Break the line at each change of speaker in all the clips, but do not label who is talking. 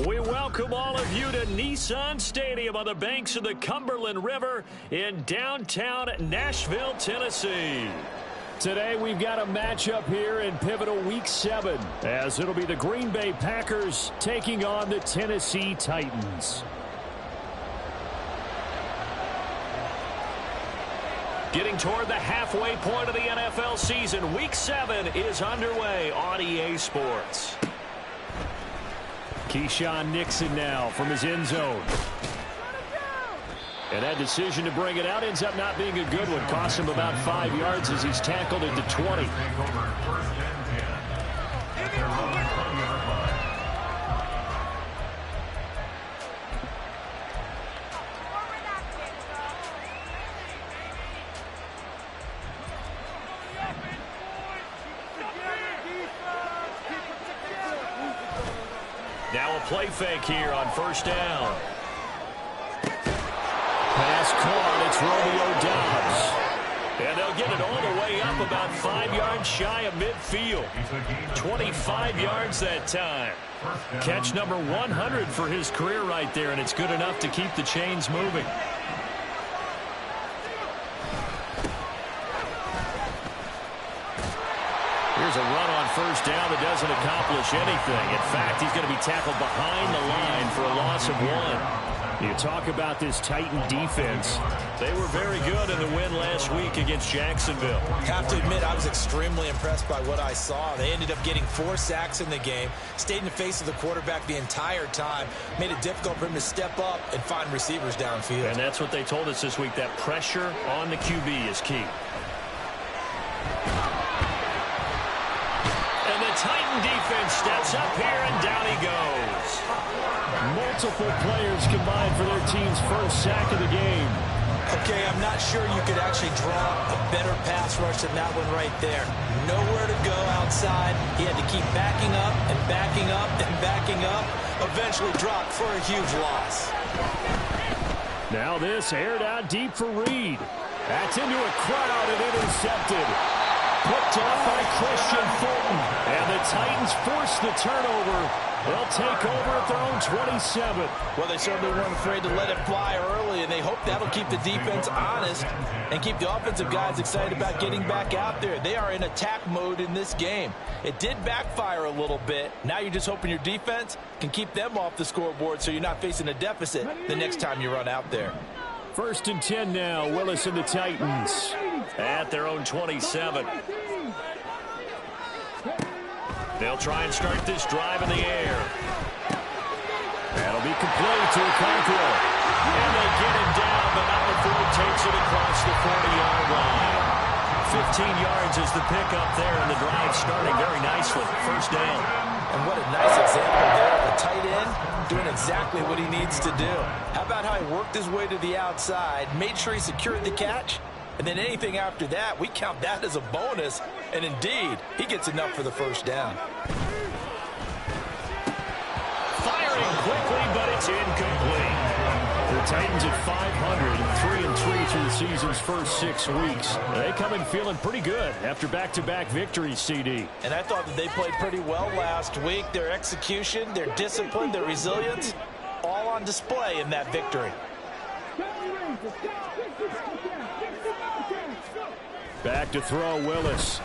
We welcome all of you to Nissan Stadium on the banks of the Cumberland River in downtown Nashville, Tennessee. Today we've got a matchup here in pivotal Week 7, as it'll be the Green Bay Packers taking on the Tennessee Titans. Getting toward the halfway point of the NFL season, Week 7 is underway on EA Sports. Keyshawn Nixon now from his end zone. And that decision to bring it out ends up not being a good one. Cost him about 5 yards as he's tackled at the 20. Now a play fake here on first down. Pass caught. It's Romeo Doubs. And they'll get it all the way up about 5 yards shy of midfield. 25 yards that time. Catch number 100 for his career right there, and it's good enough to keep the chains moving. Here's a run on first down that doesn't accomplish anything. In fact, he's going to be tackled behind the line for a loss of 1. You talk about this Titan defense. They were very good in the win last week against Jacksonville.
Have to admit, I was extremely impressed by what I saw. They ended up getting 4 sacks in the game, stayed in the face of the quarterback the entire time, made it difficult for him to step up and find receivers downfield.
And that's what they told us this week, that pressure on the QB is key. And the Titan defense steps up here, and down he goes. Multiple players combined for their team's first sack of the game.
Okay, I'm not sure you could actually draw a better pass rush than that one right there. Nowhere to go outside. He had to keep backing up and backing up and backing up. Eventually dropped for a huge loss.
Now this aired out deep for Reed. That's into a crowd and intercepted. Picked off by Christian Fulton. And the Titans force the turnover. They'll take over at their own 27.
Well, they certainly weren't afraid to let it fly early, and they hope that'll keep the defense honest and keep the offensive guys excited about getting back out there. They are in attack mode in this game. It did backfire a little bit. Now you're just hoping your defense can keep them off the scoreboard so you're not facing a deficit the next time you run out there.
1st and 10 now. Willis and the Titans at their own 27. They'll try and start this drive in the air. That'll be complete to Okonkwo. And they get him down, but not before he takes it across the 40-yard line. 15 yards is the pickup there, and the drive starting very nicely. First down.
And what a nice example there of a tight end doing exactly what he needs to do. How about how he worked his way to the outside, made sure he secured the catch, and then anything after that, we count that as a bonus. And indeed, he gets enough for the first down.
Firing quickly, but it's incomplete. The Titans at 500, 3-3 through the season's first 6 weeks. They come in feeling pretty good after back-to-back victories, CD.
And I thought that they played pretty well last week. Their execution, their discipline, their resilience, all on display in that victory.
Back to throw, Willis.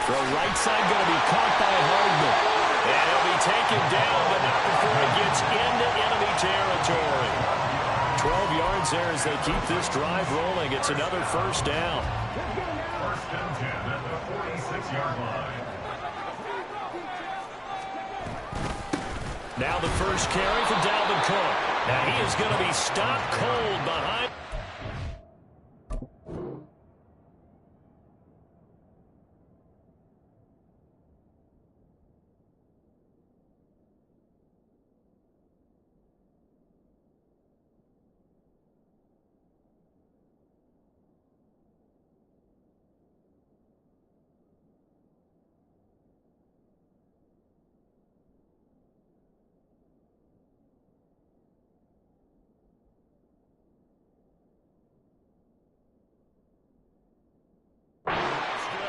Throw right side going to be caught by Hardman. And he'll be taken down, but not before he gets into enemy territory. 12 yards there as they keep this drive rolling. It's another first down.
First and 10 at the 46-yard line.
Now the first carry for Dalvin Cook. Now he is going to be stopped cold behind.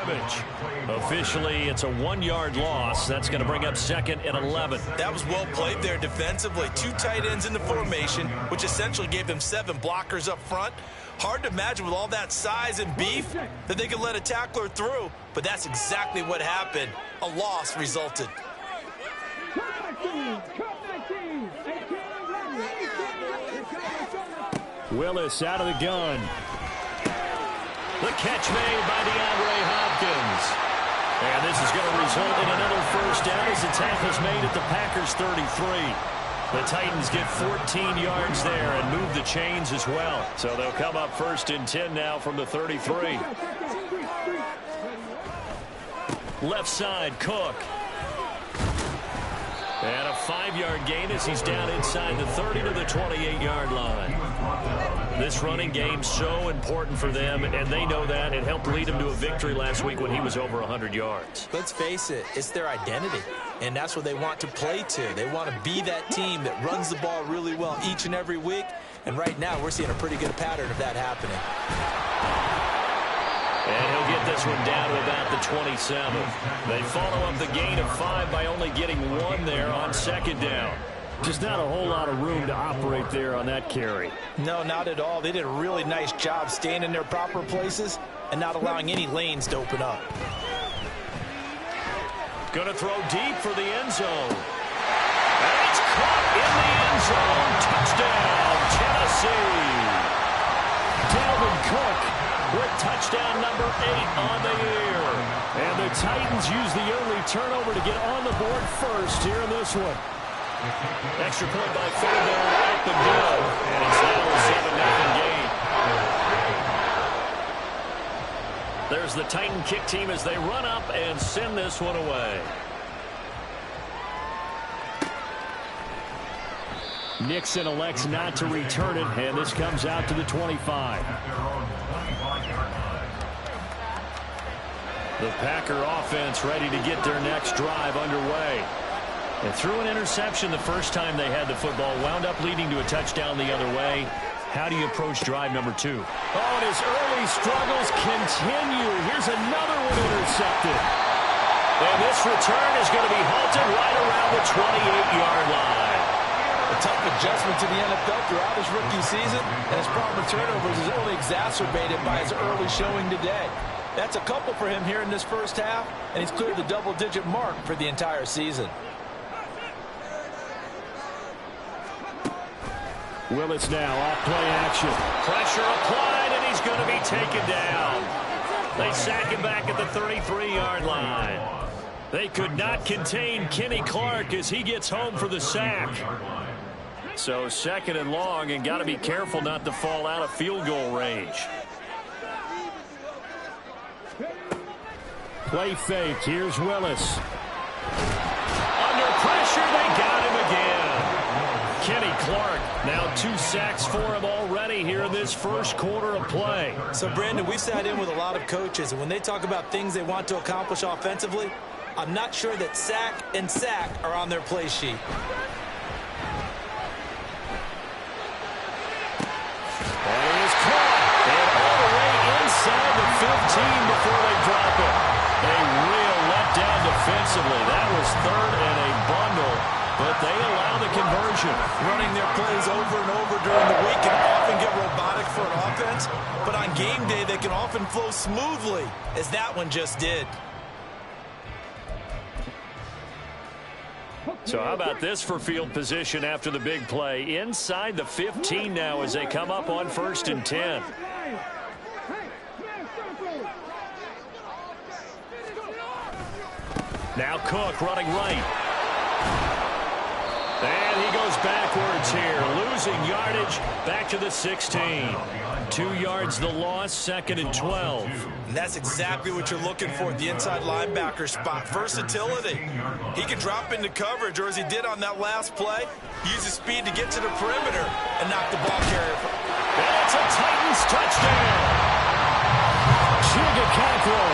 scrimmage. Officially, it's a 1-yard loss. That's going to bring up 2nd and 11.
That was well played there defensively. 2 tight ends in the formation, which essentially gave them 7 blockers up front. Hard to imagine with all that size and beef that they could let a tackler through, but that's exactly what happened. A loss resulted.
Willis out of the gun. The catch made by DeAndre Hopkins. And this is going to result in another first down as the tackle's made at the Packers' 33. The Titans get 14 yards there and move the chains as well. So they'll come up 1st and 10 now from the 33. Left side, Cook. And a 5-yard gain as he's down inside the 30 to the 28-yard line. This running game so important for them, and they know that. It helped lead them to a victory last week when he was over 100 yards.
Let's face it, it's their identity, and that's what they want to play to. They want to be that team that runs the ball really well each and every week, and right now we're seeing a pretty good pattern of that happening.
And he'll get this one down to about the 27. They follow up the gain of 5 by only getting 1 there on 2nd down. Just not a whole lot of room to operate there on that carry.
No, not at all. They did a really nice job staying in their proper places and not allowing any lanes to open up.
Going to throw deep for the end zone. And it's caught in the end zone. Touchdown, Tennessee. Dalvin Cook with touchdown number 8 on the year. And the Titans use the early turnover to get on the board first here in this one. Extra point by Fairbairn up and good. And it's now a 7-0 game. There's the Titan kick team as they run up and send this one away. Nixon elects not to return it, and this comes out to the 25. The Packer offense ready to get their next drive underway. And threw an interception the first time they had the football, wound up leading to a touchdown the other way. How do you approach drive number 2? Oh, and his early struggles continue. Here's another one intercepted. And this return is going to be halted right around the 28-yard line.
A tough adjustment to the NFL throughout his rookie season, and his problem with turnovers is only exacerbated by his early showing today. That's a couple for him here in this first half, and he's cleared the double-digit mark for the entire season.
Willis now off play action. Pressure applied, and he's going to be taken down. They sack him back at the 33-yard line. They could not contain Kenny Clark as he gets home for the sack. So 2nd and long, and got to be careful not to fall out of field goal range. Play fake. Here's Willis. Under pressure, they got him again. Kenny Clark, now 2 sacks for him already here in this first quarter of play.
So, Brandon, we've sat in with a lot of coaches, and when they talk about things they want to accomplish offensively, I'm not sure that sack and sack are on their play sheet.
And he is caught. And all the way inside the 15 before they drop it. A real letdown defensively. That was 3rd and a bundle. But they allow the conversion.
Running their plays over and over during the week can often get robotic for an offense. But on game day, they can often flow smoothly, as that one just did.
So how about this for field position after the big play? Inside the 15 now as they come up on 1st and 10. Now Cook running right. And he goes backwards here, losing yardage back to the 16. 2 yards the loss, 2nd and 12.
And that's exactly what you're looking for at the inside linebacker spot. Versatility. He can drop into coverage, or as he did on that last play, use his speed to get to the perimeter and knock the ball carrier.
And it's a Titans touchdown. Chigakakro,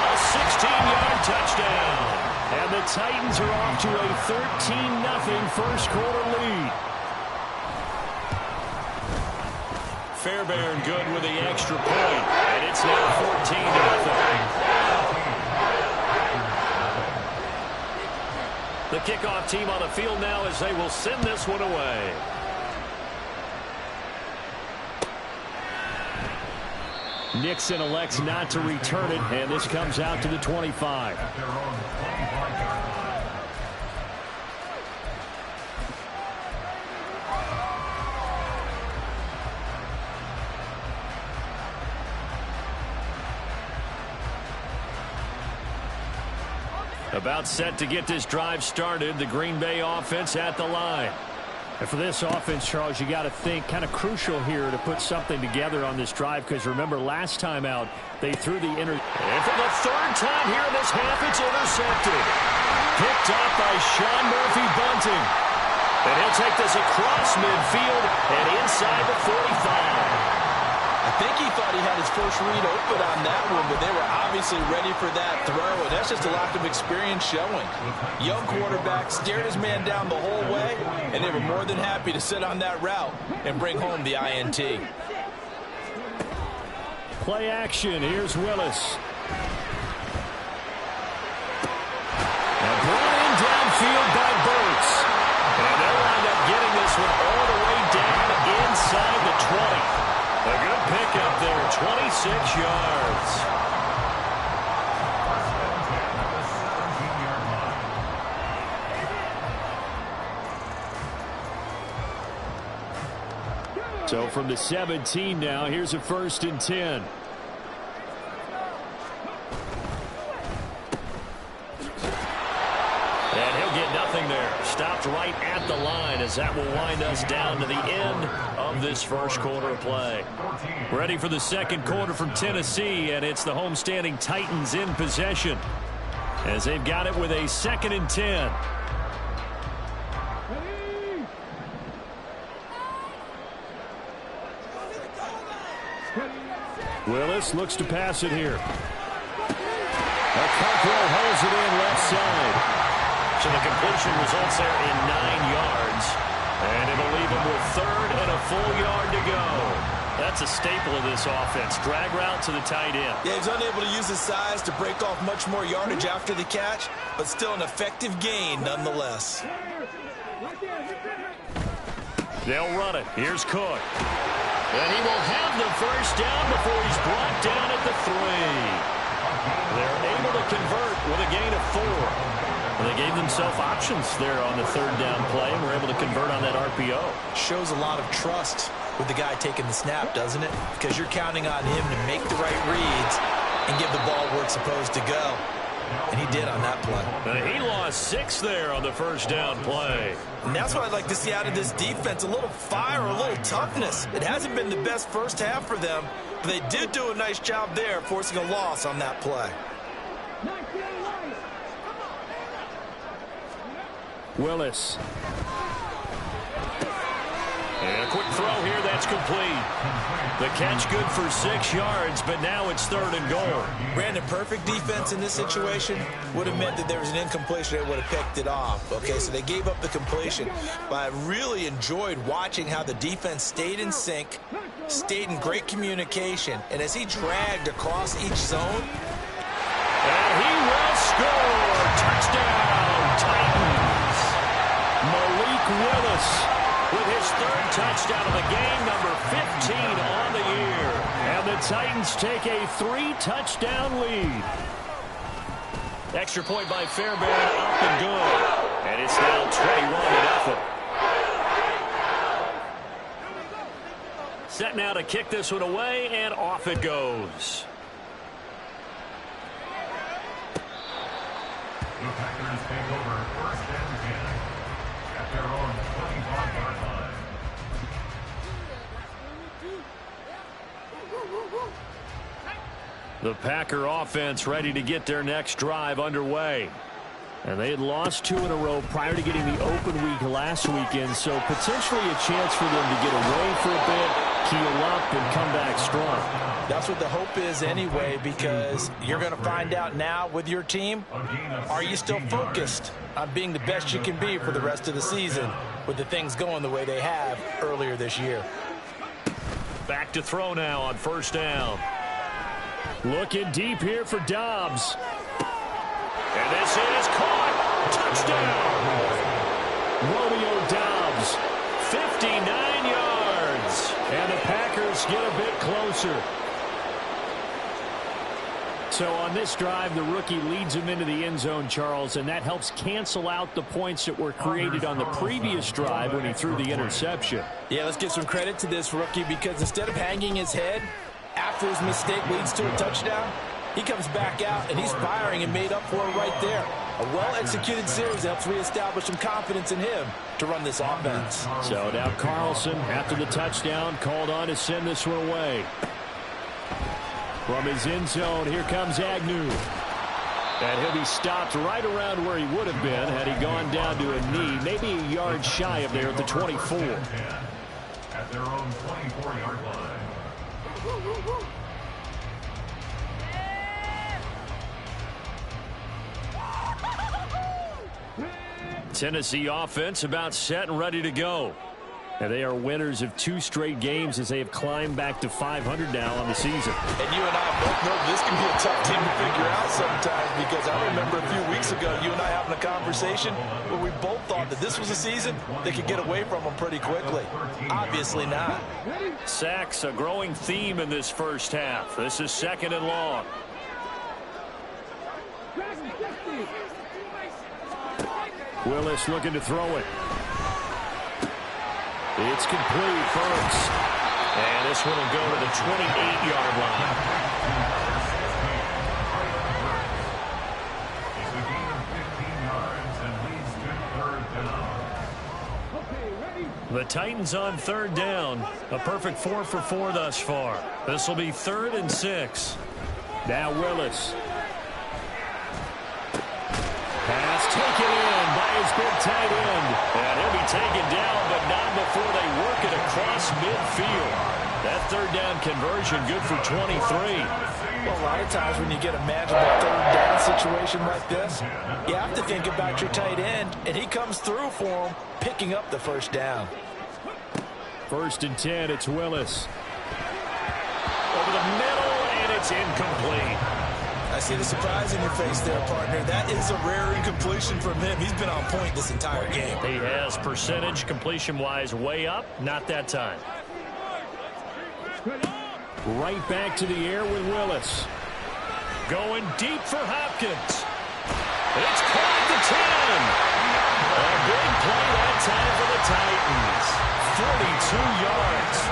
a 16-yard touchdown. And the Titans are off to a 13-0 first quarter lead. Fairbairn good with the extra point. And it's now 14-0. The kickoff team on the field now as they will send this one away. Nixon elects not to return it, and this comes out to the 25. About set to get this drive started. The Green Bay offense at the line. And for this offense, Charles, you got to think kind of crucial here to put something together on this drive, because remember last time out they threw the and for the third time here in this half, it's intercepted. Picked up by Sean Murphy-Bunting. And he'll take this across midfield and inside the 45.
I think he thought he had his first read open on that one, but they were obviously ready for that throw, and that's just a lack of experience showing. Young quarterback stared his man down the whole way, and they were more than happy to sit on that route and bring home the INT.
Play action. Here's Willis. And brought in downfield by Burks. And they'll wind up getting this one all the way down inside the 20. A good pickup there, 26 yards. So from the 17 now, here's a 1st and 10. And he'll get nothing there. Stopped right at the line as that will wind us down to the end of this first quarter of play. Ready for the second quarter from Tennessee, and it's the homestanding Titans in possession as they've got it with a 2nd and 10. Willis looks to pass it here. Cockrell holds it in left side. So the completion results there in 9 yards. And it'll leave him with 3rd and a full yard to go. That's a staple of this offense. Drag route to the tight end.
Yeah, he's unable to use his size to break off much more yardage after the catch, but still an effective gain nonetheless.
They'll run it. Here's Cook. And he will have the first down before he's brought down at the 3. They're able to convert with a gain of 4. They gave themselves options there on the 3rd down play and were able to convert on that RPO.
Shows a lot of trust with the guy taking the snap, doesn't it? Because you're counting on him to make the right reads and give the ball where it's supposed to go. And he did on that play.
He lost 6 there on the 1st down play.
And that's what I'd like to see out of this defense, a little fire, a little toughness. It hasn't been the best first half for them, but they did do a nice job there forcing a loss on that play.
Willis. And a quick throw here, that's complete. The catch good for 6 yards, but now it's 3rd and goal.
Brandon, perfect defense in this situation would have meant that there was an incompletion. They would have picked it off. Okay, so they gave up the completion. But I really enjoyed watching how the defense stayed in sync, stayed in great communication, and as he dragged across each zone.
And he will score. Touchdown, Titans. Malik Willis with his 3rd touchdown of the game, number 15 on the year. And the Titans take a 3-touchdown lead. Extra point by Fairbairn, up and good. And it's now 21-0. Set now to kick this one away, and off it goes.
The Packers take over 1st and 10 at their own 25-yard line.
The Packer offense ready to get their next drive underway. And they had lost 2 in a row prior to getting the open week last weekend, so potentially a chance for them to get away for a bit, heal up, and come back strong.
That's what the hope is anyway, because you're going to find out now with your team, are you still focused on being the best you can be for the rest of the season with the things going the way they have earlier this year.
Back to throw now on 1st down. Looking deep here for Dobbs. And this is caught. Touchdown! Romeo Doubs, 59 yards. And the Packers get a bit closer. So on this drive, the rookie leads him into the end zone, Charles, and that helps cancel out the points that were created on the previous drive when he threw the interception.
Yeah, let's give some credit to this rookie, because instead of hanging his head after his mistake leads to a touchdown, he comes back out and he's firing and made up for it right there. A well-executed series helps reestablish some confidence in him to run this offense.
So now Carlson, after the touchdown, called on to send this one away. From his end zone, here comes Agnew. And he'll be stopped right around where he would have been had he gone down to a knee, maybe a yard shy of there at the 24.
At their own 24-yard line.
Tennessee offense about set and ready to go. And they are winners of 2 straight games as they have climbed back to 500 now on the season.
And you and I both know this can be a tough team to figure out sometimes, because I remember a few weeks ago you and I having a conversation where we both thought that this was a season they could get away from them pretty quickly. Obviously not.
Sacks, a growing theme in this first half. This is 2nd and long. Willis looking to throw it. It's complete first. And this one will go to the 28-yard line.
It's a gain of 15 yards and leads to 3rd down.
The Titans on 3rd down. A perfect 4 for 4 thus far. This will be 3rd and 6. Now Willis. Pass taken in by his big tight end. And he'll be taken down, but not before they work it across midfield. That 3rd down conversion good for 23.
Well, a lot of times when you get a magical 3rd down situation like this, you have to think about your tight end, and he comes through for him, picking up the 1st down.
1st and 10, it's Willis. Over the middle, and it's incomplete.
I see the surprise in your face there, partner. That is a rare incompletion from him. He's been on point this entire game.
He has percentage completion-wise way up. Not that time. Right back to the air with Willis. Going deep for Hopkins. It's caught at the 10. A big play that time for the Titans. 42 yards.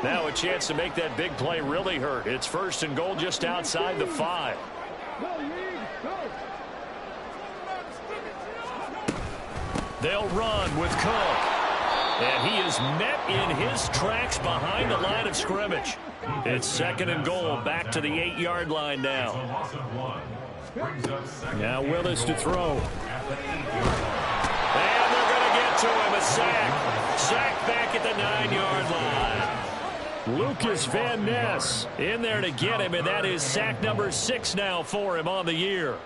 Now a chance to make that big play really hurt. It's 1st and goal just outside the 5. They'll run with Cook. And he is met in his tracks behind the line of scrimmage. It's 2nd and goal, back to the 8-yard line now. Now Willis to throw. And they're going to get to him, a sack. Sack back at the 9-yard line. Lucas Van Ness in there to get him, and that is sack number 6 now for him on the year.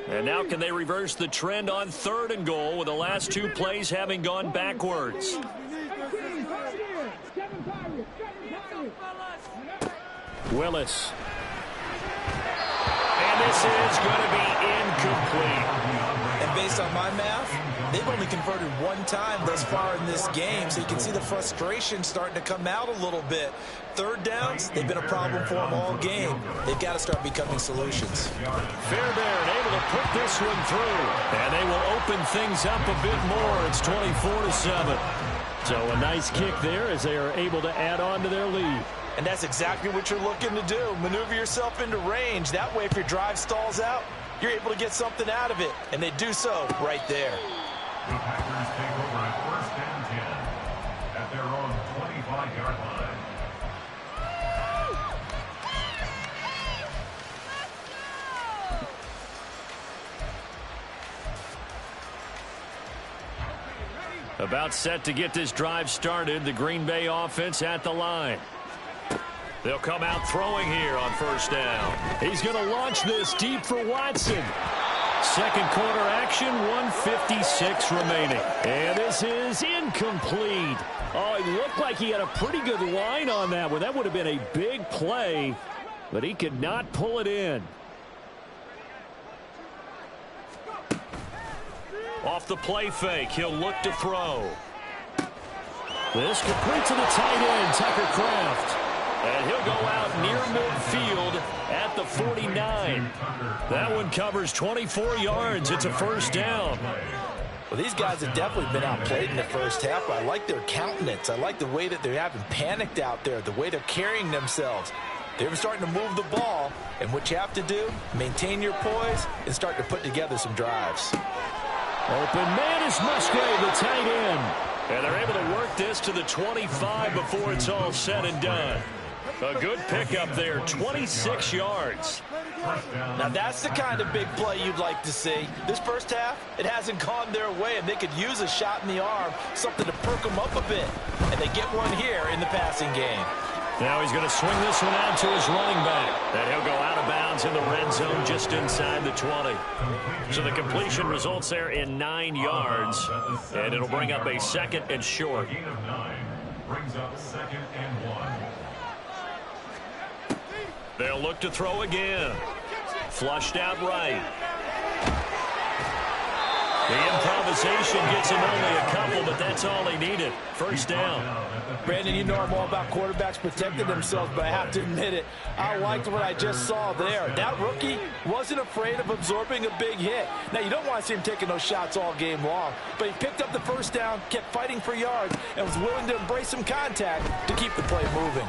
And now can they reverse the trend on 3rd and goal with the last 2 plays having gone backwards? Willis. And this is going to be incomplete.
And based on my math, they've only converted 1 time thus far in this game, so you can see the frustration starting to come out a little bit. 3rd downs, they've been a problem for them all game. They've got to start becoming solutions.
Fairbairn able to put this one through, and they will open things up a bit more. It's 24-7. So a nice kick there as they are able to add on to their lead.
And that's exactly what you're looking to do. Maneuver yourself into range. That way, if your drive stalls out, you're able to get something out of it. And they do so right there.
The Packers take over at 1st and 10 at their own 25-yard line. About
set to get this drive started. The Green Bay offense at the line. They'll come out throwing here on first down. He's going to launch this deep for Watson. Second quarter action, 1:56 remaining. And this is incomplete. Oh, it looked like he had a pretty good line on that one. That would have been a big play, but he could not pull it in. Off the play fake, he'll look to throw. This complete to the tight end, Tucker Kraft. And he'll go out near midfield at the 49. That one covers 24 yards. It's a first down.
Well, these guys have definitely been outplayed in the first half, but I like their countenance. I like the way that they're having panicked out there, the way they're carrying themselves. They're starting to move the ball, and what you have to do, maintain your poise and start to put together some drives.
Open man is Musgrave, the tight end. And they're able to work this to the 25 before it's all said and done. A good pickup there, 26 yards.
Now that's the kind of big play you'd like to see. This first half, it hasn't gone their way, and they could use a shot in the arm, something to perk them up a bit. And they get one here in the passing game.
Now he's going to swing this one out to his running back. And he'll go out of bounds in the red zone just inside the 20. So the completion results there in 9 yards. And it'll bring up a second and short.
Gain of 9 brings up 2nd and 1.
They'll look to throw again. Flushed out right. The improvisation gets him only a couple, but that's all he needed. First down.
Brandon, you know I'm all about quarterbacks protecting themselves, but I have to admit it. I liked what I just saw there. That rookie wasn't afraid of absorbing a big hit. Now, you don't want to see him taking those shots all game long, but he picked up the first down, kept fighting for yards, and was willing to embrace some contact to keep the play moving.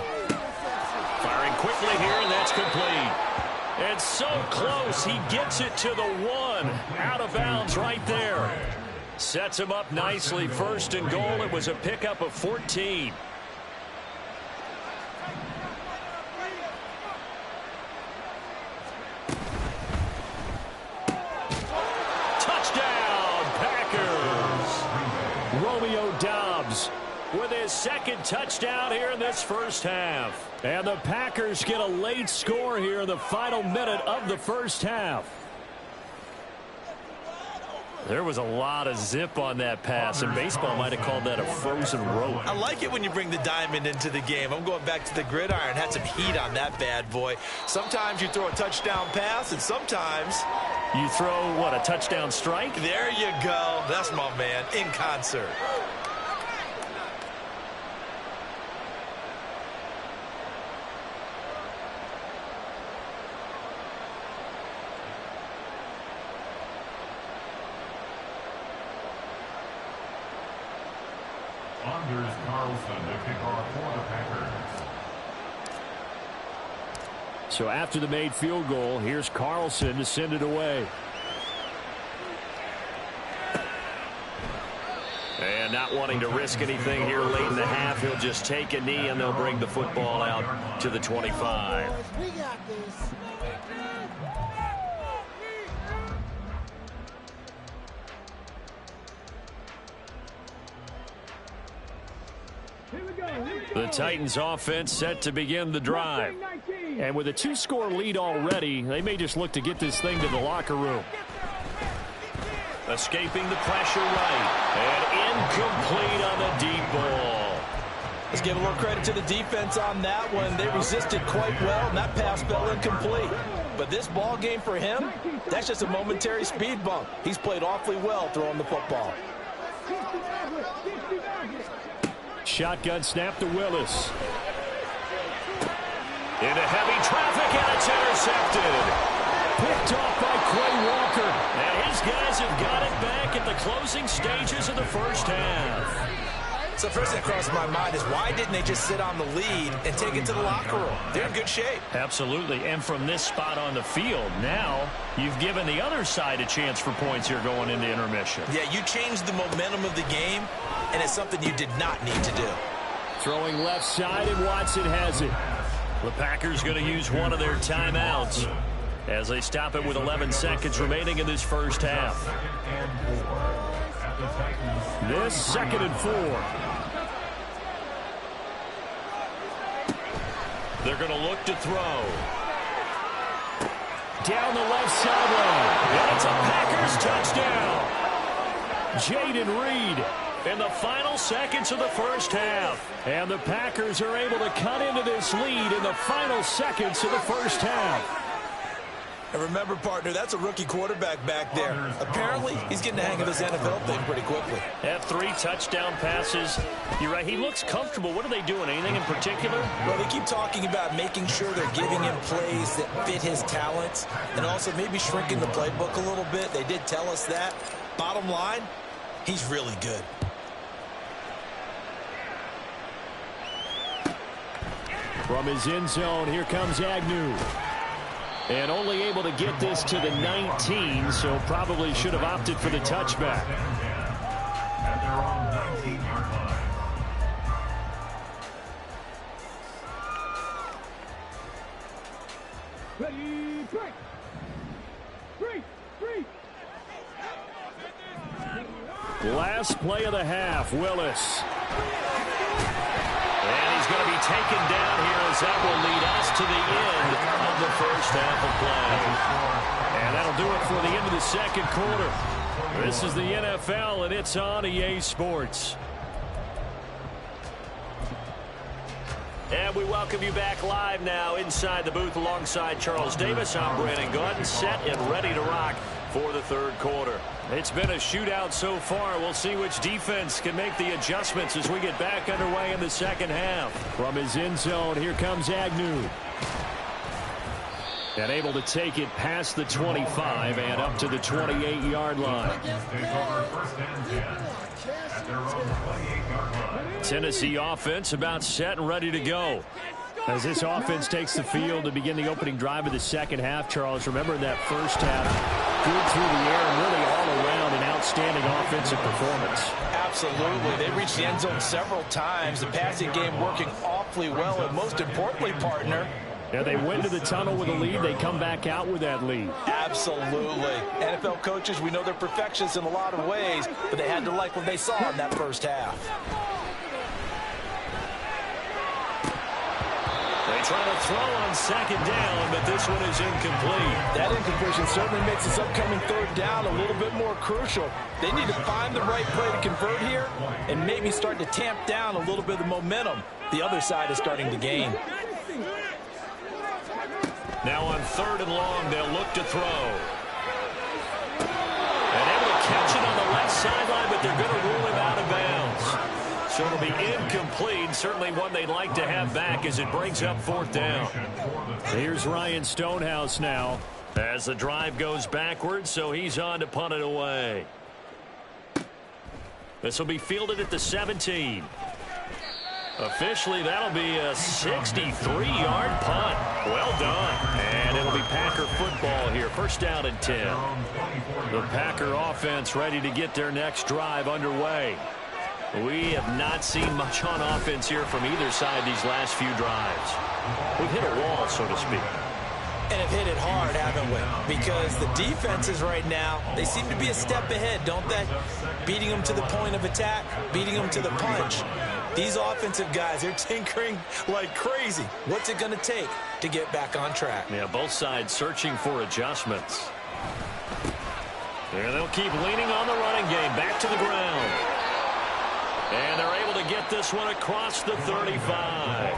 Firing quickly here, and that's complete. And so close, he gets it to the 1. Out of bounds right there. Sets him up nicely. First and goal. It was a pickup of 14. Touchdown, Packers. Romeo Doubs with his second touchdown here in this first half. And the Packers get a late score here in the final minute of the first half. There was a lot of zip on that pass, and baseball might have called that a frozen rope.
I like it when you bring the diamond into the game. I'm going back to the gridiron. Had some heat on that bad boy. Sometimes you throw a touchdown pass, and sometimes
you throw, what, a touchdown strike?
There you go. That's my man, in concert.
Anders Carlson, the kickoff for the Packers.
So after the made field goal, here's Carlson to send it away. And not wanting to risk anything here late in the half, he'll just take a knee and they'll bring the football out to the 25.
We got this.
The Titans offense set to begin the drive. And with a 2-score lead already, they may just look to get this thing to the locker room. Escaping the pressure right. And incomplete on the deep ball.
Let's give a little credit to the defense on that one. They resisted quite well, and that pass fell incomplete. But this ball game for him, that's just a momentary speed bump. He's played awfully well throwing the football.
Shotgun snap to Willis. Into heavy traffic, and it's intercepted. Picked off by Quay Walker. And his guys have got it back at the closing stages of the first half.
So first thing that crosses my mind is why didn't they just sit on the lead and take it to the locker room? They're in good shape.
Absolutely. And from this spot on the field, now you've given the other side a chance for points here going into intermission.
Yeah, you changed the momentum of the game, and it's something you did not need to do.
Throwing left side, and Watson has it. The Packers going to use one of their timeouts as they stop it with 11 seconds remaining in this first half. This 2nd and 4. They're going to look to throw. Down the left sideline. And it's a Packers touchdown. Jaden Reed in the final seconds of the first half. And the Packers are able to cut into this lead in the final seconds of the first half.
And remember, partner, that's a rookie quarterback back there. Apparently, he's getting the hang of this NFL thing pretty quickly.
Have 3 touchdown passes. You're right, he looks comfortable. What are they doing? Anything in particular?
Well, they keep talking about making sure they're giving him plays that fit his talents and also maybe shrinking the playbook a little bit. They did tell us that. Bottom line, he's really good.
From his end zone, here comes Agnew. And only able to get this to the 19, so probably should have opted for the touchback.
At their own 19-yard line.
Ready, break. 3.
Last play of the half, Willis. And he's going to be taken down here as that will lead us to the end of the first half of play. And that'll do it for the end of the second quarter. This is the NFL, and it's on EA Sports. And we welcome you back live now inside the booth alongside Charles Davis. I'm Brandon Gordon, set and ready to rock for the third quarter. It's been a shootout so far. We'll see which defense can make the adjustments as we get back underway in the second half. From his end zone, here comes Agnew. And able to take it past the 25 and up to the 28-yard line. Tennessee offense about set and ready to go. As this offense takes the field to begin the opening drive of the second half, Charles, remember in that first half, good through the air and really all around an outstanding offensive performance.
Absolutely. They reached the end zone several times. The passing game working awfully well, and most importantly, partner,
yeah, they went to the tunnel with a lead. They come back out with that lead.
Absolutely. NFL coaches, we know they're perfectionists in a lot of ways, but they had to like what they saw in that first half.
They try to throw on second down, but this one is incomplete.
That incompletion certainly makes this upcoming third down a little bit more crucial. They need to find the right play to convert here and maybe start to tamp down a little bit of the momentum the other side is starting to gain.
Now on 3rd and long, they'll look to throw. And able to catch it on the left sideline, but they're going to rule him out of bounds. So it'll be incomplete. Certainly one they'd like to have back as it brings up 4th down. Here's Ryan Stonehouse now as the drive goes backwards, so he's on to punt it away. This will be fielded at the 17. Officially, that'll be a 63-yard punt. Well done. And it'll be Packer football here. First down and 10. The Packer offense ready to get their next drive underway. We have not seen much on offense here from either side these last few drives. We've hit a wall, so to speak.
And have hit it hard, haven't we? Because the defenses right now, they seem to be a step ahead, don't they? Beating them to the point of attack, beating them to the punch. These offensive guys, they're tinkering like crazy. What's it going to take to get back on track?
Yeah, both sides searching for adjustments. And they'll keep leaning on the running game. Back to the ground. And they're able to get this one across the 35.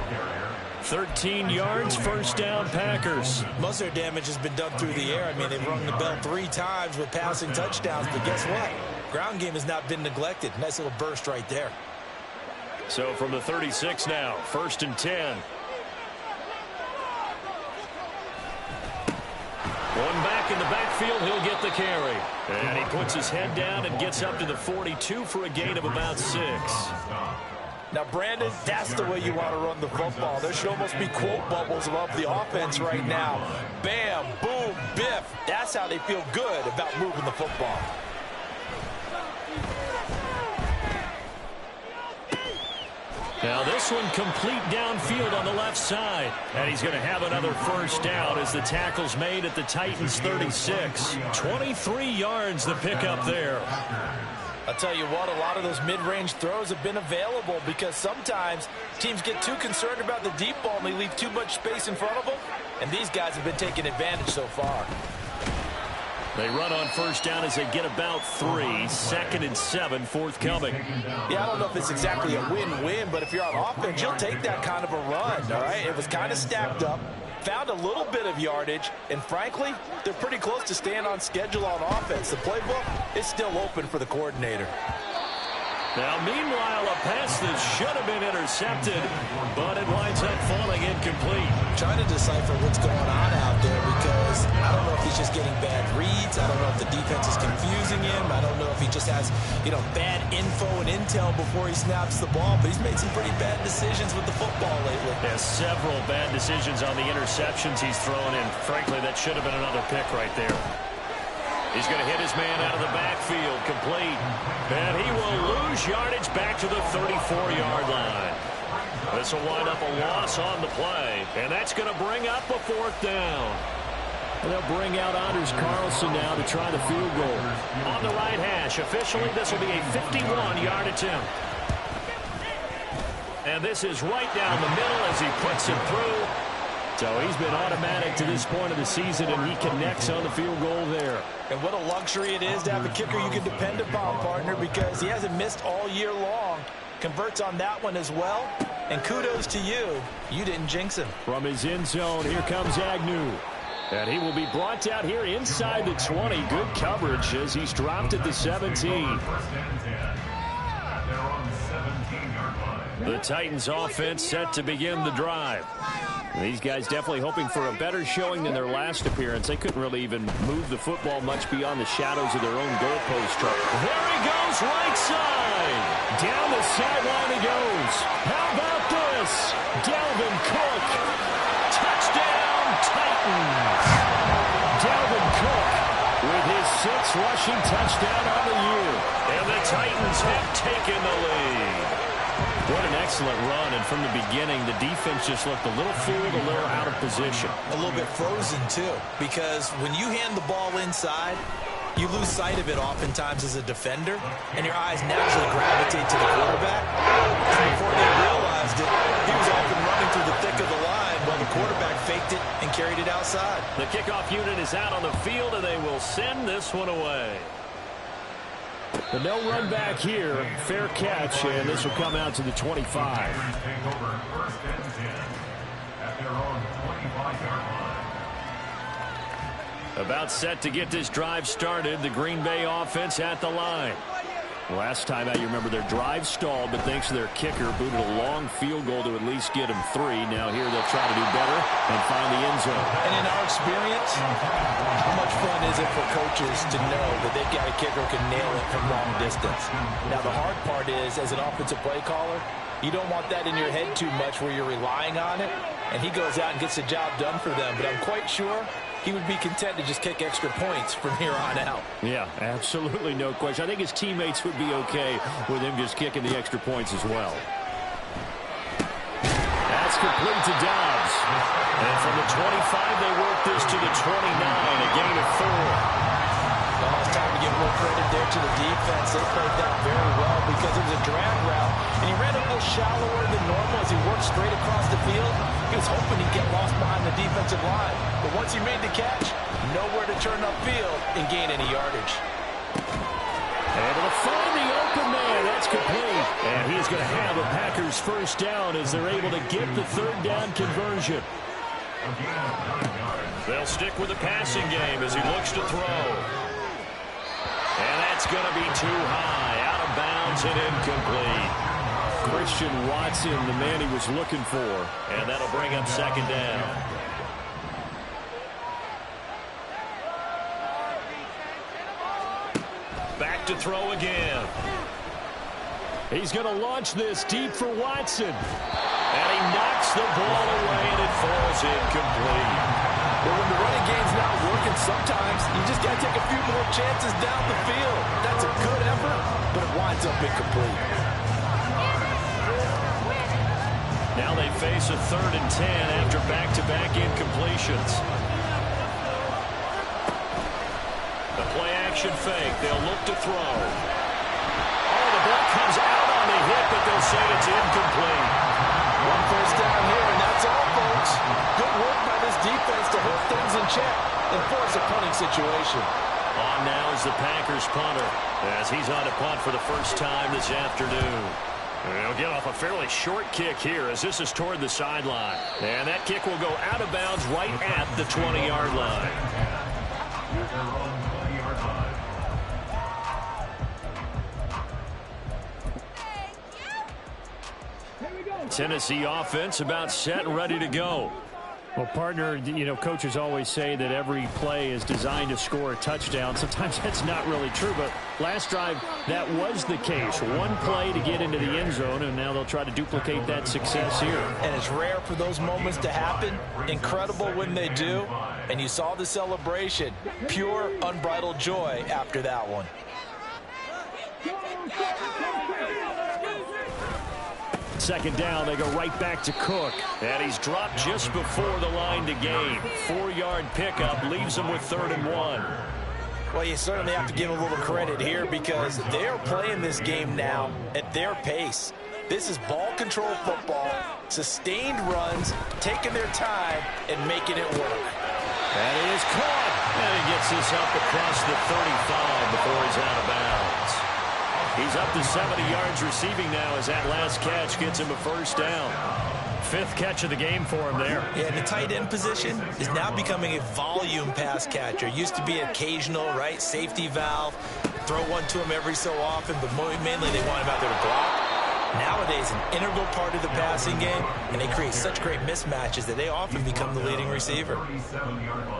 13 yards, first down, Packers.
Most of their damage has been done through the air. I mean, they've rung the bell 3 times with passing touchdowns, but guess what? Ground game has not been neglected. Nice little burst right there.
So from the 36 now, 1st and 10. One back in the backfield, he'll get the carry. And he puts his head down and gets up to the 42 for a gain of about 6.
Now, Brandon, that's the way you want to run the football. There should almost be quote bubbles above the offense right now. Bam, boom, biff. That's how they feel good about moving the football.
Now this one complete downfield on the left side. And he's going to have another first down as the tackle's made at the Titans' 36. 23 yards the pickup there.
I'll tell you what, a lot of those mid-range throws have been available because sometimes teams get too concerned about the deep ball and they leave too much space in front of them, and these guys have been taking advantage so far.
They run on first down as they get about 3. 2nd and 7 forthcoming.
Yeah, I don't know if it's exactly a win-win, but if you're on offense, you'll take that kind of a run, all right? It was kind of stacked up, found a little bit of yardage, and frankly, they're pretty close to staying on schedule on offense. The playbook is still open for the coordinator.
Now, meanwhile, a pass that should have been intercepted, but it winds up falling incomplete.
Trying to decipher what's going on out there because I don't know if he's just getting bad reads. I don't know if the defense is confusing him. I don't know if he just has, bad info and intel before he snaps the ball, but he's made some pretty bad decisions with the football lately.
Has several bad decisions on the interceptions he's thrown in. Frankly, that should have been another pick right there. He's going to hit his man out of the backfield, complete. And he will lose yardage back to the 34-yard line. This will wind up a loss on the play, and that's going to bring up a 4th down. And they'll bring out Anders Carlson now to try the field goal. On the right hash, officially, this will be a 51-yard attempt. And this is right down the middle as he puts it through. So he's been automatic to this point of the season, and he connects on the field goal there.
And what a luxury it is to have a kicker you can depend upon, partner, because he hasn't missed all year long. Converts on that one as well. And kudos to you. You didn't jinx him.
From his end zone, here comes Agnew. And he will be brought down here inside the 20. Good coverage as he's dropped at the 17. The Titans offense set to begin the drive. These guys definitely hoping for a better showing than their last appearance. They couldn't really even move the football much beyond the shadows of their own goalpost. There he goes, right side. Down the sideline he goes. How about this? Dalvin Cook. Touchdown, Titans. Dalvin Cook with his 6th rushing touchdown on the year. And the Titans have taken the lead. What an excellent run, and from the beginning, the defense just looked a little fooled, a little out of position.
A little bit frozen, too, because when you hand the ball inside, you lose sight of it oftentimes as a defender, and your eyes naturally gravitate to the quarterback. And before they realized it, he was off and running through the thick of the line while the quarterback faked it and carried it outside.
The kickoff unit is out on the field, and they will send this one away. But no run back here. Fair catch, and this will come out to the 25. About set to get this drive started. The Green Bay offense at the line. Last time out, you remember their drive stalled, but thanks to their kicker, booted a long field goal to at least get them 3. Now here they'll try to do better and find the end zone.
And in our experience, how much fun is it for coaches to know that they've got a kicker who can nail it from long distance? Now the hard part is, as an offensive play caller, you don't want that in your head too much where you're relying on it, and he goes out and gets the job done for them. But I'm quite sure he would be content to just kick extra points from here on out.
Yeah, absolutely no question. I think his teammates would be okay with him just kicking the extra points as well. That's complete to Dobbs. And from the 25, they work this to the 29, a gain of 4.
Well, it's time to give more credit there to the defense. They played that very well because it was a drag route, and he ran a little shallower than normal as he worked straight across the field. He was hoping he'd get lost behind the defensive line, but once he made the catch, nowhere to turn upfield and gain any yardage.
Able to find the open man. That's complete. And he's going to have a Packers first down as they're able to get the 3rd down conversion. They'll stick with the passing game as he looks to throw. And that's going to be too high. Out of bounds and incomplete. Christian Watson, the man he was looking for. And that'll bring up 2nd down. Back to throw again. He's going to launch this deep for Watson. And he knocks the ball away, and it falls incomplete.
But when the running game's not working, sometimes you just got to take a few more chances down the field. That's a good effort, but it winds up incomplete.
Now they face a 3rd and 10 after back-to-back incompletions. The play-action fake. They'll look to throw.
check and force a punting situation.
On now is the Packers punter as he's on to punt for the first time this afternoon. He'll get off a fairly short kick here as this is toward the sideline. And that kick will go out of bounds right at the 20-yard line. Tennessee offense about set and ready to go.
Well, partner, you know, coaches always say that every play is designed to score a touchdown. Sometimes that's not really true, but last drive, that was the case. One play to get into the end zone, and now they'll try to duplicate that success here.
And it's rare for those moments to happen. Incredible when they do. And you saw the celebration. Pure, unbridled joy after that one.
Second down, they go right back to Cook. And he's dropped just before the line to gain. 4-yard pickup leaves him with 3rd and 1.
Well, you certainly have to give a little credit here because they are playing this game now at their pace. This is ball control football, sustained runs, taking their time, and making it work.
And it is caught. And he gets this up across the 35 before he's out of bounds. He's up to 70 yards receiving now as that last catch gets him a first down. 5th catch of the game for him there.
Yeah, the tight end position is now becoming a volume pass catcher. Used to be occasional, right? Safety valve. Throw one to him every so often, but mainly they want him out there to block. Nowadays, an integral part of the passing game, and they create such great mismatches that they often become the leading receiver.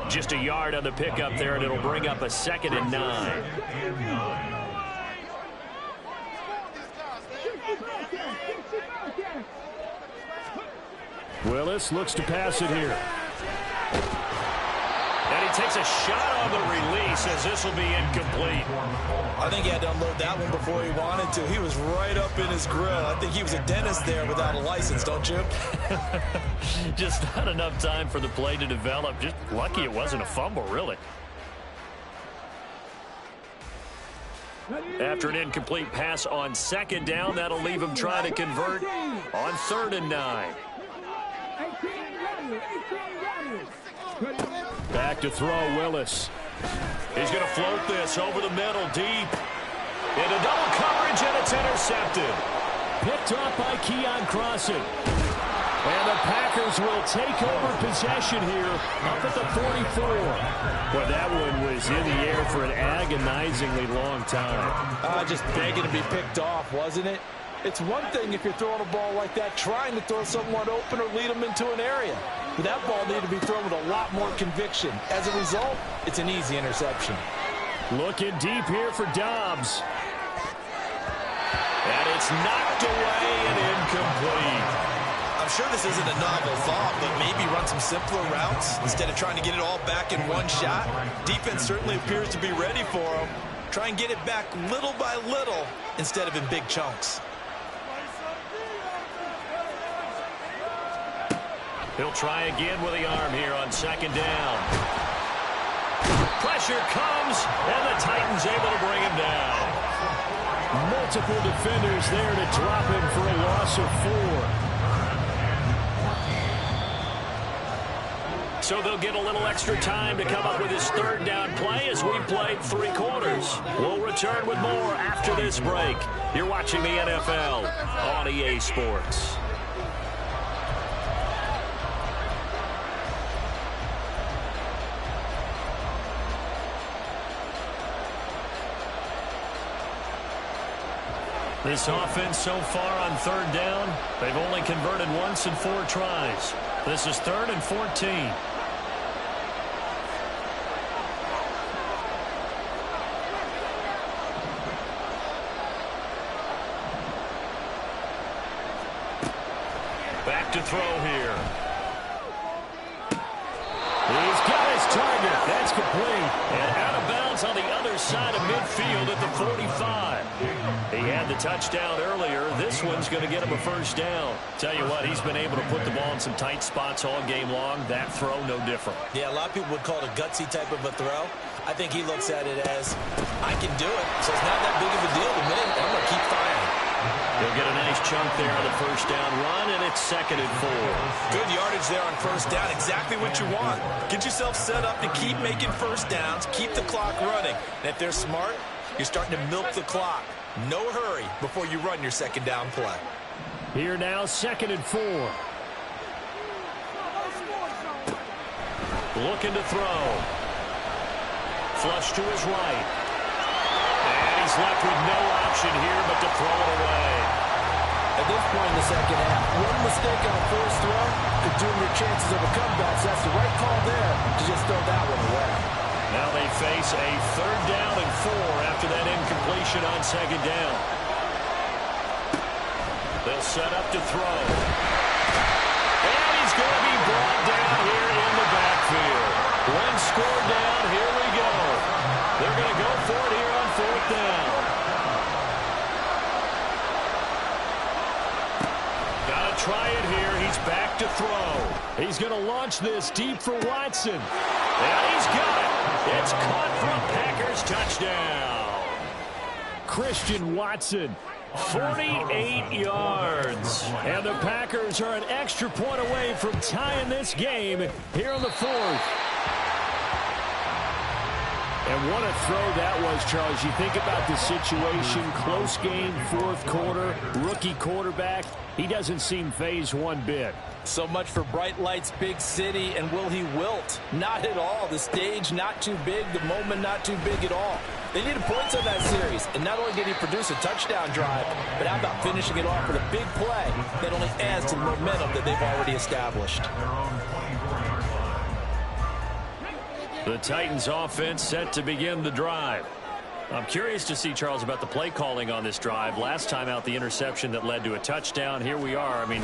Just a yard on the pickup there, and it'll bring up a 2nd and 9. Willis looks to pass it here. And he takes a shot on the release as this will be incomplete.
I think he had to unload that one before he wanted to. He was right up in his grill. I think he was a dentist there without a license, don't you?
Just not enough time for the play to develop. Just lucky it wasn't a fumble, really. After an incomplete pass on 2nd down, that'll leave him trying to convert on 3rd and 9. Back to throw, Willis. He's going to float this over the middle, deep. Into double coverage, and it's intercepted. Picked off by Keon Crossen. And the Packers will take over possession here up at the 44. Well, that one was in the air for an agonizingly long time.
Just begging to be picked off, wasn't it? It's one thing if you're throwing a ball like that, trying to throw someone open or lead them into an area. But that ball needed to be thrown with a lot more conviction. As a result, it's an easy interception.
Looking deep here for Dobbs. And it's knocked away and incomplete.
I'm sure this isn't a novel thought, but maybe run some simpler routes instead of trying to get it all back in one shot. Defense certainly appears to be ready for him. Try and get it back little by little instead of in big chunks.
He'll try again with the arm here on 2nd down. Pressure comes, and the Titans able to bring him down. Multiple defenders there to drop him for a loss of 4. So they'll get a little extra time to come up with his 3rd down play as we've played 3 quarters. We'll return with more after this break. You're watching the NFL on EA Sports. This offense so far on 3rd down, they've only converted once in 4 tries. This is 3rd and 14. Back to throw here. He's got his target. That's complete. And out of bounds on the other side of midfield at the 45. He had the touchdown earlier. This one's going to get him a first down. Tell you what, he's been able to put the ball in some tight spots all game long. That throw, no different.
Yeah, a lot of people would call it a gutsy type of a throw. I think he looks at it as, I can do it, so it's not that big of a deal to me. I'm going to keep firing.
He'll get a nice nice chunk there on the first down run, and it's 2nd and 4.
Good yardage there on first down. Exactly what you want. Get yourself set up to keep making first downs, keep the clock running. And if they're smart, you're starting to milk the clock. No hurry before you run your second down play.
Here now, 2nd and 4.
Looking to throw. Flush to his right. And he's left with no option here but to throw it away.
At this point in the second half, one mistake on a first throw could doom your chances of a comeback. So that's the right call there to just throw that one away.
Now they face a 3rd down and 4 after that incompletion on 2nd down. They'll set up to throw. And he's going to be brought down here in the backfield. One score down, here we go. They're going to go for it here on 4th down. Got to try it here. He's back to throw. He's going to launch this deep for Watson. And he's got it. It's caught for a Packers touchdown.
Christian Watson, 48 yards. And the Packers are an extra point away from tying this game here in the 4th. And what a throw that was, Charles. You think about the situation, close game, 4th quarter, rookie quarterback. He doesn't seem fazed one bit.
So much for bright lights, big city, and will he wilt? Not at all. The stage not too big, the moment not too big at all. They needed points on that series, and not only did he produce a touchdown drive, but how about finishing it off with a big play that only adds to the momentum that they've already established.
The Titans offense set to begin the drive. I'm curious to see, Charles, about the play calling on this drive. Last time out, the interception that led to a touchdown. Here we are. I mean,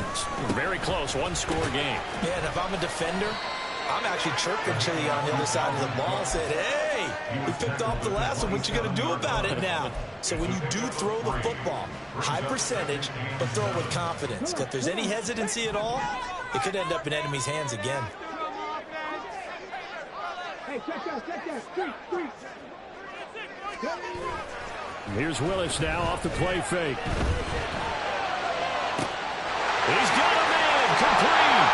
very close, one-score game.
Yeah, and if I'm a defender, I'm actually chirping to you on the other side of the ball, saying, hey, we picked off the last one. What you going to do about it now? So when you do throw the football, high percentage, but throw it with confidence. If there's any hesitancy at all, it could end up in enemy's hands again.
Hey, check that. Street.
Here's Willis now off the play fake.
He's got him in, complete.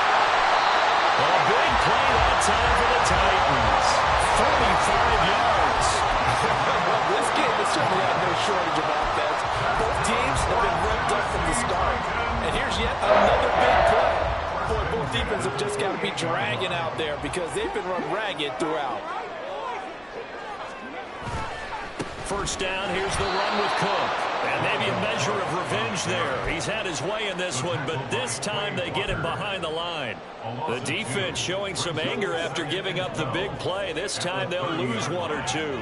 A big play that time for the Titans. 45 yards.
Well, this game has certainly had no shortage of offense. Both teams have been revved up from the start. And here's yet another big play. Boy, both defenses have just got to be dragging out there because they've been run ragged throughout.
First down, here's the run with Cook. And maybe a measure of revenge there. He's had his way in this one, but this time they get him behind the line. The defense showing some anger after giving up the big play. This time they'll lose one or two.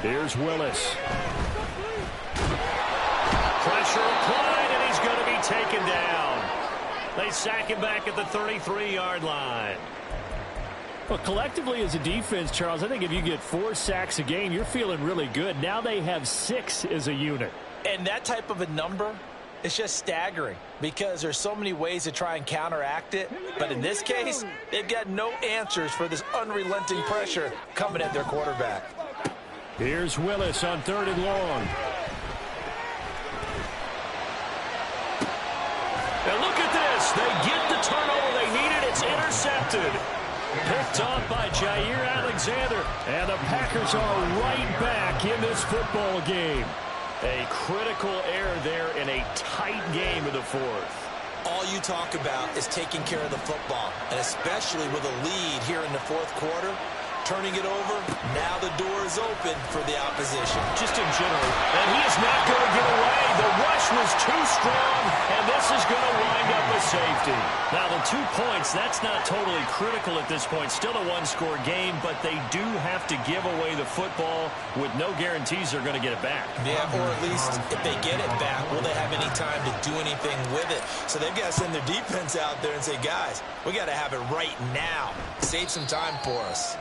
Here's Willis.
Pressure applied, and he's going to be taken down. They sack him back at the 33-yard line.
Well, collectively as a defense, Charles, I think if you get 4 sacks a game, you're feeling really good. Now they have 6 as a unit.
And that type of a number is just staggering because there's so many ways to try and counteract it. But in this case, they've got no answers for this unrelenting pressure coming at their quarterback.
Here's Willis on 3rd and long.
And look at this. They get the turnover they needed. It's intercepted. Picked off by Jair Alexander.
And the Packers are right back in this football game.
A critical error there in a tight game in the 4th.
All you talk about is taking care of the football, and especially with a lead here in the 4th quarter. Turning it over, now the door is open for the opposition.
Just in general. And he is not going to get away. The rush was too strong, and this is going to wind up a safety. Now, the 2 points, that's not totally critical at this point. Still a one-score game, but they do have to give away the football with no guarantees they're going to get it back.
Yeah, or at least if they get it back, will they have any time to do anything with it? So they've got to send their defense out there and say, guys, we got to have it right now. Save some time for us.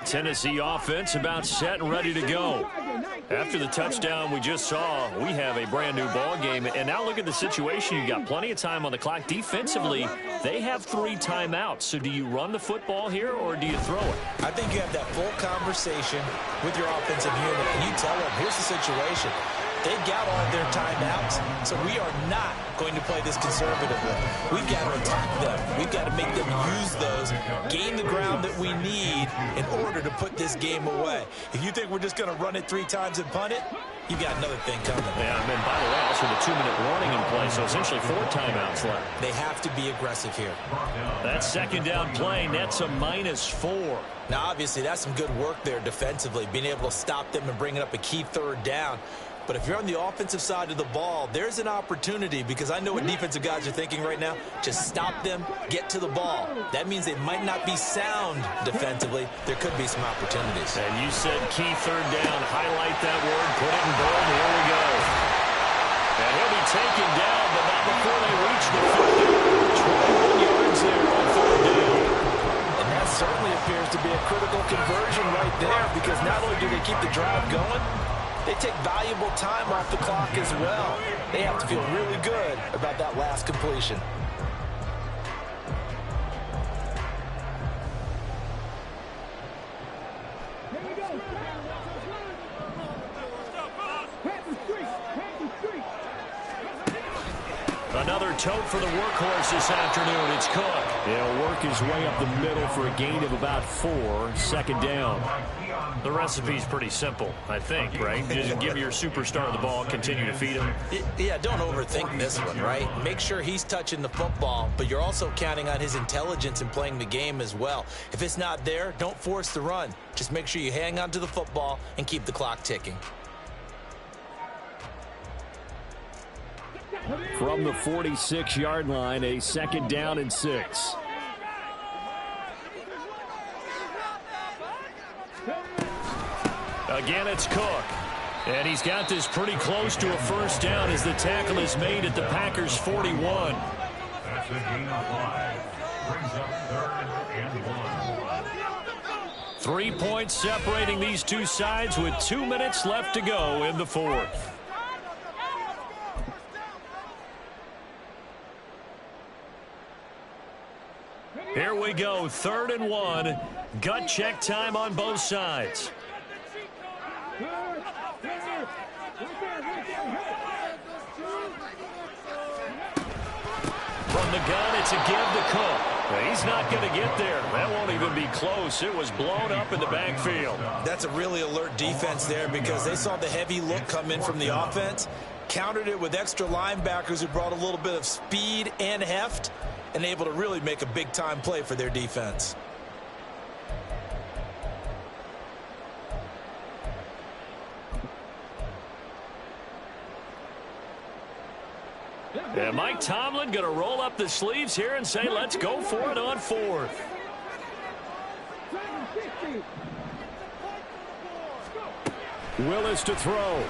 Tennessee offense about set and ready to go. After the touchdown we just saw, we have a brand new ball game. And now look at the situation. You got plenty of time on the clock. Defensively, they have 3 timeouts. So do you run the football here or do you throw it?
I think you have that full conversation with your offensive unit, and you tell them, here's the situation. They've got all of their timeouts, so we are not going to play this conservatively. We've got to attack them. We've got to make them use those, gain the ground that we need in order to put this game away. If you think we're just going to run it 3 times and punt it, you've got another thing coming.
Yeah, and then, by the way, also the 2-minute warning in play, so essentially 4 timeouts left.
They have to be aggressive here.
That second down play, nets a -4.
Now, obviously, that's some good work there defensively, being able to stop them and bringing up a key 3rd down. But if you're on the offensive side of the ball, there's an opportunity, because I know what defensive guys are thinking right now. Just stop them, get to the ball. That means they might not be sound defensively. There could be some opportunities.
And you said key 3rd down. Highlight that word. Put it in bold. Here we go. And he'll be taken down, but not before they reach the 50. 21 yards there on 4th down.
And that certainly appears to be a critical conversion right there, because not only do they keep the drive going, they take valuable time off the clock as well. They have to feel really good about that last completion.
Another tote for the workhorse this afternoon. It's Cook. He'll work his way up the middle for a gain of about 4. 2nd down. The recipe's pretty simple, I think, right? Just give your superstar the ball, continue to feed him.
Yeah, don't overthink this one, right? Make sure he's touching the football, but you're also counting on his intelligence in playing the game as well. If it's not there, don't force the run. Just make sure you hang on to the football and keep the clock ticking.
From the 46-yard line, a 2nd down and 6.
Again, it's Cook. And he's got this pretty close to a 1st down as the tackle is made at the Packers' 41.
That's a gain of 5. Brings up 3rd and 1.
3 points separating these two sides with 2 minutes left to go in the 4th. Here we go, 3rd and 1. Gut check time on both sides. From the gun, it's a give to Cook. He's not going to get there. That won't even be close. It was blown up in the backfield.
That's a really alert defense there, because they saw the heavy look come in from the offense, countered it with extra linebackers who brought a little bit of speed and heft, and able to really make a big-time play for their defense.
And Mike Tomlin going to roll up the sleeves here and say, let's go for it on 4th.
Willis to throw.
And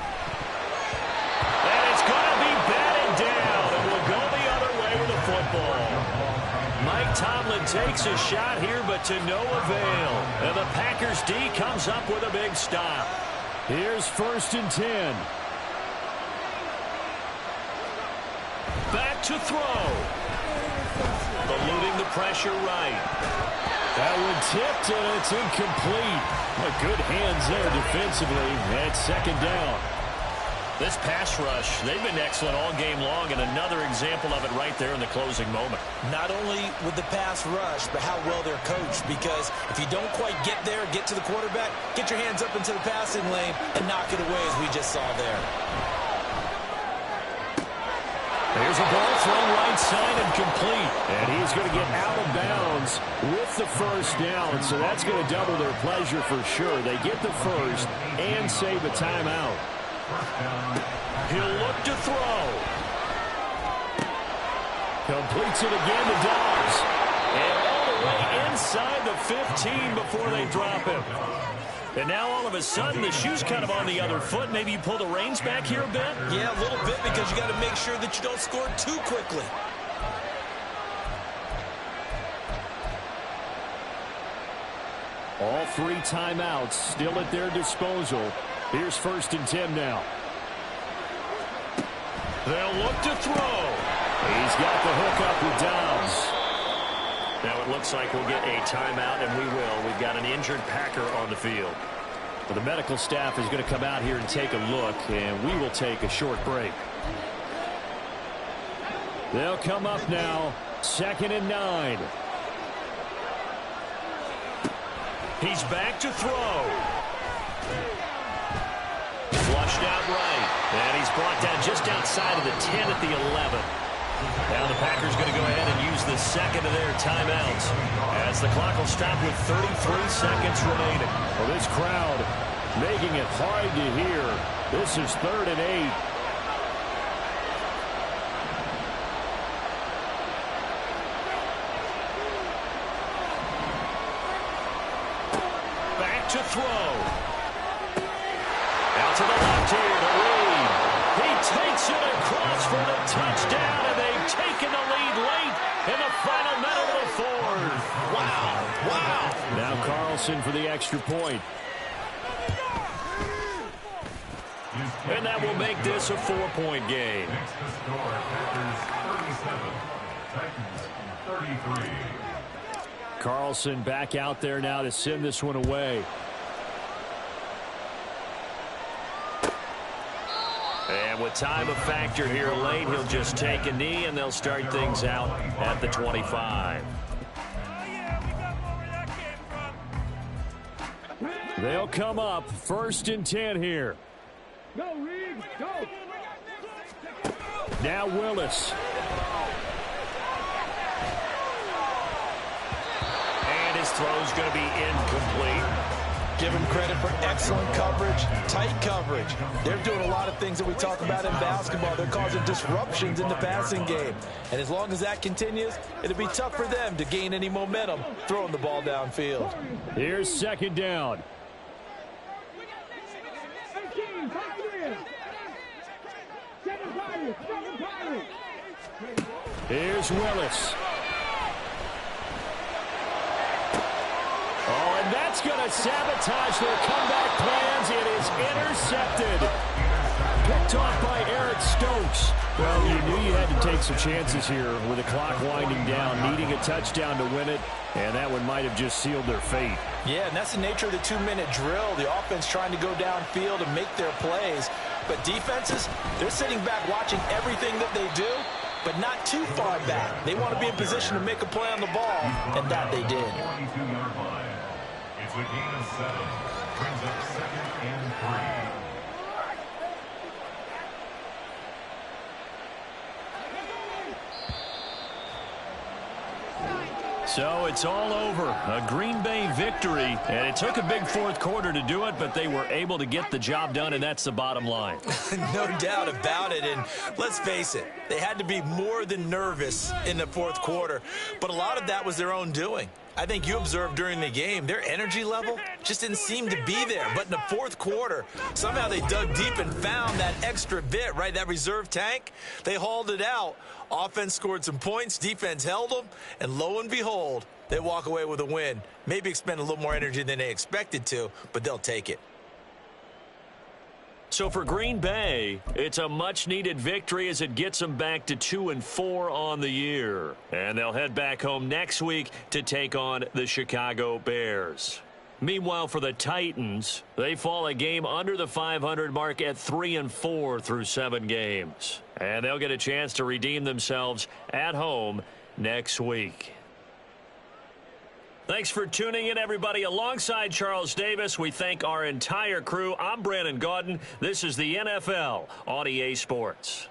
it's going to be batted down, and we'll go the other way with the football. Mike Tomlin takes a shot here, but to no avail. And the Packers D comes up with a big stop.
Here's 1st and 10.
Back to throw. Eluding the pressure right.
That one tipped, and it's incomplete. Good hands there defensively. That's 2nd down.
This pass rush, they've been excellent all game long, and another example of it right there in the closing moment.
Not only with the pass rush, but how well they're coached, because if you don't quite get there, get to the quarterback, get your hands up into the passing lane and knock it away, as we just saw there.
There's a ball thrown right side and complete.
And he's going to get out of bounds with the 1st down, so that's going to double their pleasure for sure. They get the 1st and save a timeout.
He'll look to throw.
Completes it again to Dobbs.
And all the way inside the 15 before they drop him. And now all of a sudden the shoe's kind of on the other foot. Maybe you pull the reins back here a bit?
Yeah, a little bit, because you got to make sure that you don't score too quickly.
All 3 timeouts still at their disposal. Here's 1st and 10 now. They'll look to throw. He's got the hook up with Dobbs.
Now it looks like we'll get a timeout, and we will. We've got an injured Packer on the field.
Well, the medical staff is going to come out here and take a look, and we will take a short break. They'll come up now. 2nd and 9.
He's back to throw. Flushed out right. And he's brought down just outside of the 10 at the 11. Now the Packers going to go ahead and use the second of their timeouts as the clock will stop with 33 seconds remaining.
Well, this crowd making it hard to hear. This is 3rd and 8.
Back to throw. Out to the left here to Reed. He takes it across for the touchdown, and they've taken the lead late in the final minute of the 4th. Wow, wow.
Now Carlson for the extra point.
And that will make this a 4-point game.
Next to score, Packers 37, Titans 33.
Carlson back out there now to send this one away.
And with time a factor here late, he'll just take a knee, and they'll start things out at the 25.
They'll come up 1st and 10 here.
Go, Reed, go.
Now Willis.
And his throw's going to be incomplete.
Give him credit for excellent coverage, tight coverage. They're doing a lot of things that we talk about in basketball. They're causing disruptions in the passing game. And as long as that continues, it'll be tough for them to gain any momentum throwing the ball downfield.
Here's 2nd down.
18,
Here's Willis. Oh, and that's going to sabotage their comeback plans. It is intercepted. Picked off by Eric Stokes. Well, you knew you had to take some chances here with the clock winding down, needing a touchdown to win it, and that one might have just sealed their fate.
Yeah, and that's the nature of the 2-minute drill. The offense trying to go downfield and make their plays. But defenses, they're sitting back watching everything that they do, but not too far back. They want to be in position to make a play on the ball, and that they did.
42-yard line. It's a gain of 7. Brings up 2nd and 3.
So it's all over. A Green Bay victory, and it took a big 4th quarter to do it, but they were able to get the job done, and that's the bottom line.
No doubt about it, and let's face it, they had to be more than nervous in the 4th quarter, but a lot of that was their own doing. I think you observed during the game, their energy level just didn't seem to be there. But in the 4th quarter, somehow they dug deep and found that extra bit, right, that reserve tank. They hauled it out. Offense scored some points, defense held them, and lo and behold, they walk away with a win. Maybe expend a little more energy than they expected to, but they'll take it.
So for Green Bay, it's a much-needed victory as it gets them back to 2-4 on the year. And they'll head back home next week to take on the Chicago Bears. Meanwhile, for the Titans, they fall a game under the 500 mark at 3-4 through 7 games. And they'll get a chance to redeem themselves at home next week. Thanks for tuning in, everybody. Alongside Charles Davis, we thank our entire crew. I'm Brandon Gaudin. This is the NFL on EA Sports.